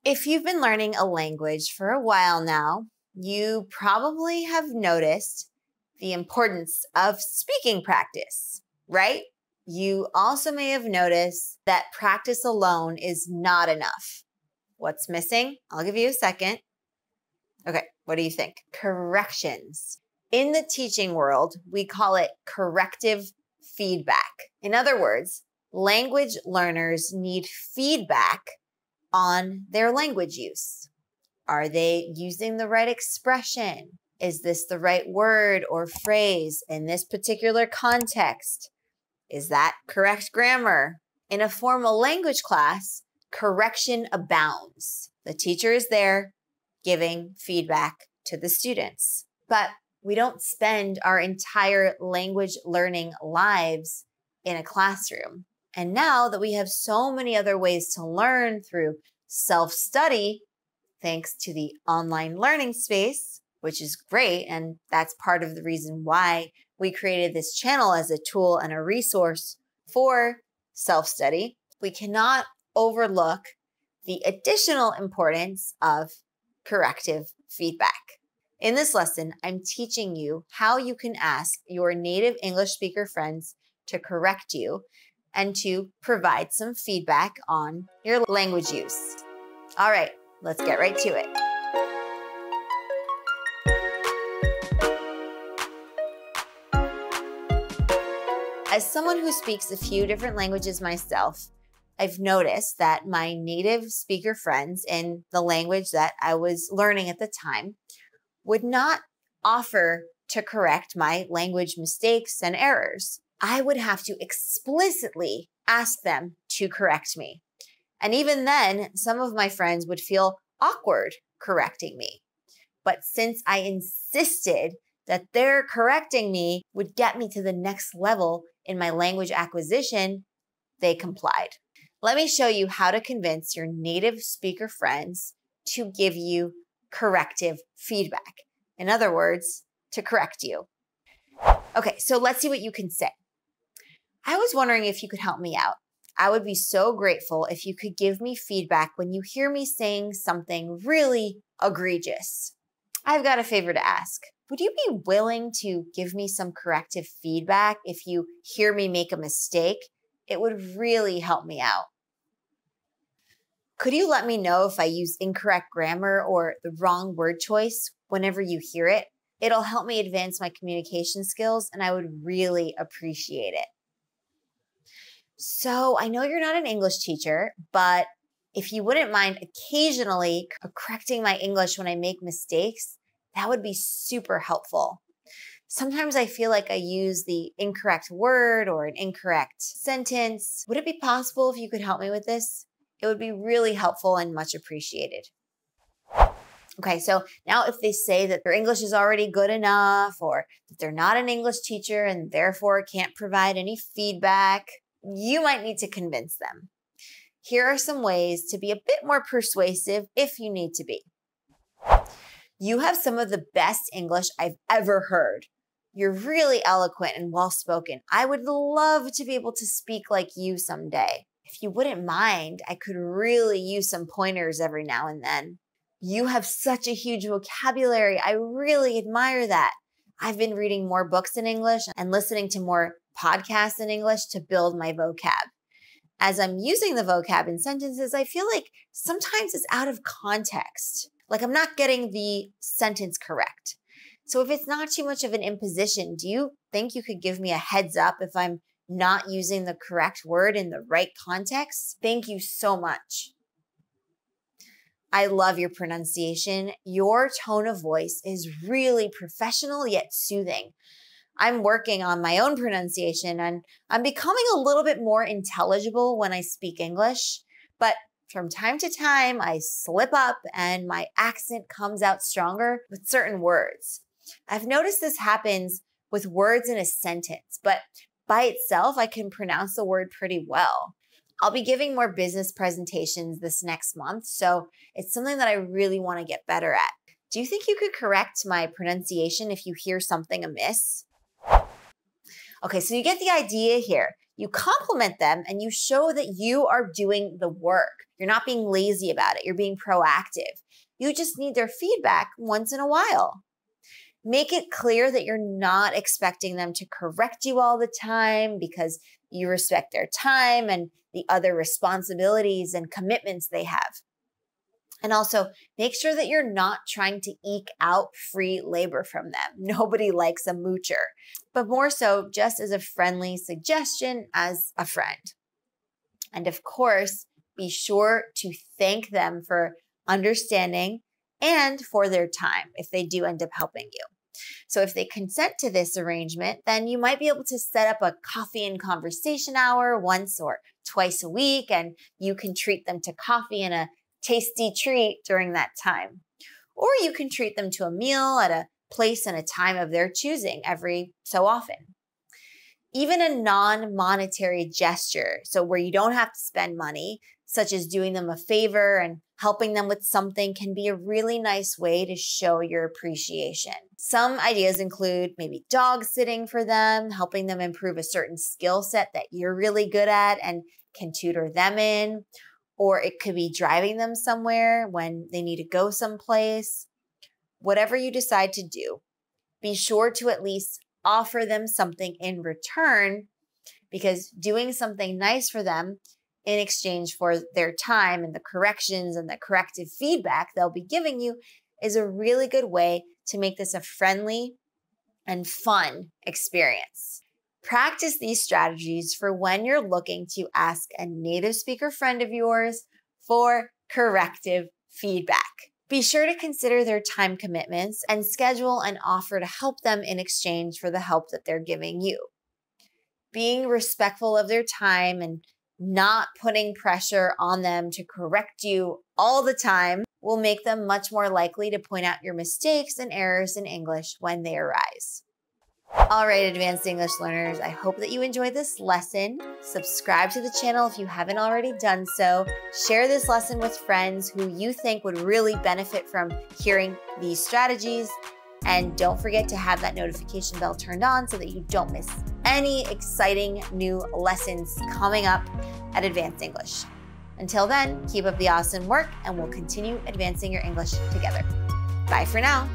If you've been learning a language for a while now, you probably have noticed the importance of speaking practice, right? You also may have noticed that practice alone is not enough. What's missing? I'll give you a second. Okay, what do you think? Corrections. In the teaching world, we call it corrective feedback. In other words, language learners need feedback on their language use. Are they using the right expression? Is this the right word or phrase in this particular context? Is that correct grammar? In a formal language class, correction abounds. The teacher is there giving feedback to the students. But we don't spend our entire language learning lives in a classroom. And now that we have so many other ways to learn through self-study, thanks to the online learning space, which is great, and that's part of the reason why we created this channel as a tool and a resource for self-study, we cannot overlook the additional importance of corrective feedback. In this lesson, I'm teaching you how you can ask your native English speaker friends to correct you and to provide some feedback on your language use. All right, let's get right to it. As someone who speaks a few different languages myself, I've noticed that my native speaker friends in the language that I was learning at the time would not offer to correct my language mistakes and errors. I would have to explicitly ask them to correct me. And even then, some of my friends would feel awkward correcting me. But since I insisted that their correcting me would get me to the next level in my language acquisition, they complied. Let me show you how to convince your native speaker friends to give you corrective feedback. In other words, to correct you. Okay, so let's see what you can say. I was wondering if you could help me out. I would be so grateful if you could give me feedback when you hear me saying something really egregious. I've got a favor to ask. Would you be willing to give me some corrective feedback if you hear me make a mistake? It would really help me out. Could you let me know if I use incorrect grammar or the wrong word choice whenever you hear it? It'll help me advance my communication skills, and I would really appreciate it. So I know you're not an English teacher, but if you wouldn't mind occasionally correcting my English when I make mistakes, that would be super helpful. Sometimes I feel like I use the incorrect word or an incorrect sentence. Would it be possible if you could help me with this? It would be really helpful and much appreciated. Okay, so now if they say that their English is already good enough or that they're not an English teacher and therefore can't provide any feedback, you might need to convince them. Here are some ways to be a bit more persuasive if you need to be. You have some of the best English I've ever heard. You're really eloquent and well-spoken. I would love to be able to speak like you someday. If you wouldn't mind, I could really use some pointers every now and then. You have such a huge vocabulary. I really admire that. I've been reading more books in English and listening to more podcasts in English to build my vocab. As I'm using the vocab in sentences, I feel like sometimes it's out of context. Like I'm not getting the sentence correct. So if it's not too much of an imposition, do you think you could give me a heads up if I'm not using the correct word in the right context? Thank you so much. I love your pronunciation. Your tone of voice is really professional yet soothing. I'm working on my own pronunciation and I'm becoming a little bit more intelligible when I speak English, but from time to time I slip up and my accent comes out stronger with certain words. I've noticed this happens with words in a sentence, but by itself I can pronounce the word pretty well. I'll be giving more business presentations this next month, so it's something that I really want to get better at. Do you think you could correct my pronunciation if you hear something amiss? Okay, so you get the idea here. You compliment them and you show that you are doing the work. You're not being lazy about it. You're being proactive. You just need their feedback once in a while. Make it clear that you're not expecting them to correct you all the time because you respect their time and the other responsibilities and commitments they have. And also, make sure that you're not trying to eke out free labor from them. Nobody likes a moocher, but more so just as a friendly suggestion as a friend. And of course, be sure to thank them for understanding and for their time if they do end up helping you. So if they consent to this arrangement, then you might be able to set up a coffee and conversation hour once or twice a week, and you can treat them to coffee and a tasty treat during that time. Or you can treat them to a meal at a place and a time of their choosing every so often. Even a non-monetary gesture, so where you don't have to spend money, such as doing them a favor and helping them with something, can be a really nice way to show your appreciation. Some ideas include maybe dog sitting for them, helping them improve a certain skill set that you're really good at and can tutor them in. Or it could be driving them somewhere when they need to go someplace. Whatever you decide to do, be sure to at least offer them something in return, because doing something nice for them in exchange for their time and the corrections and the corrective feedback they'll be giving you is a really good way to make this a friendly and fun experience. Practice these strategies for when you're looking to ask a native speaker friend of yours for corrective feedback. Be sure to consider their time commitments and schedule an offer to help them in exchange for the help that they're giving you. Being respectful of their time and not putting pressure on them to correct you all the time will make them much more likely to point out your mistakes and errors in English when they arise. All right, advanced English learners, I hope that you enjoyed this lesson. Subscribe to the channel if you haven't already done so. Share this lesson with friends who you think would really benefit from hearing these strategies. And don't forget to have that notification bell turned on so that you don't miss any exciting new lessons coming up at Advanced English. Until then, keep up the awesome work and we'll continue advancing your English together. Bye for now.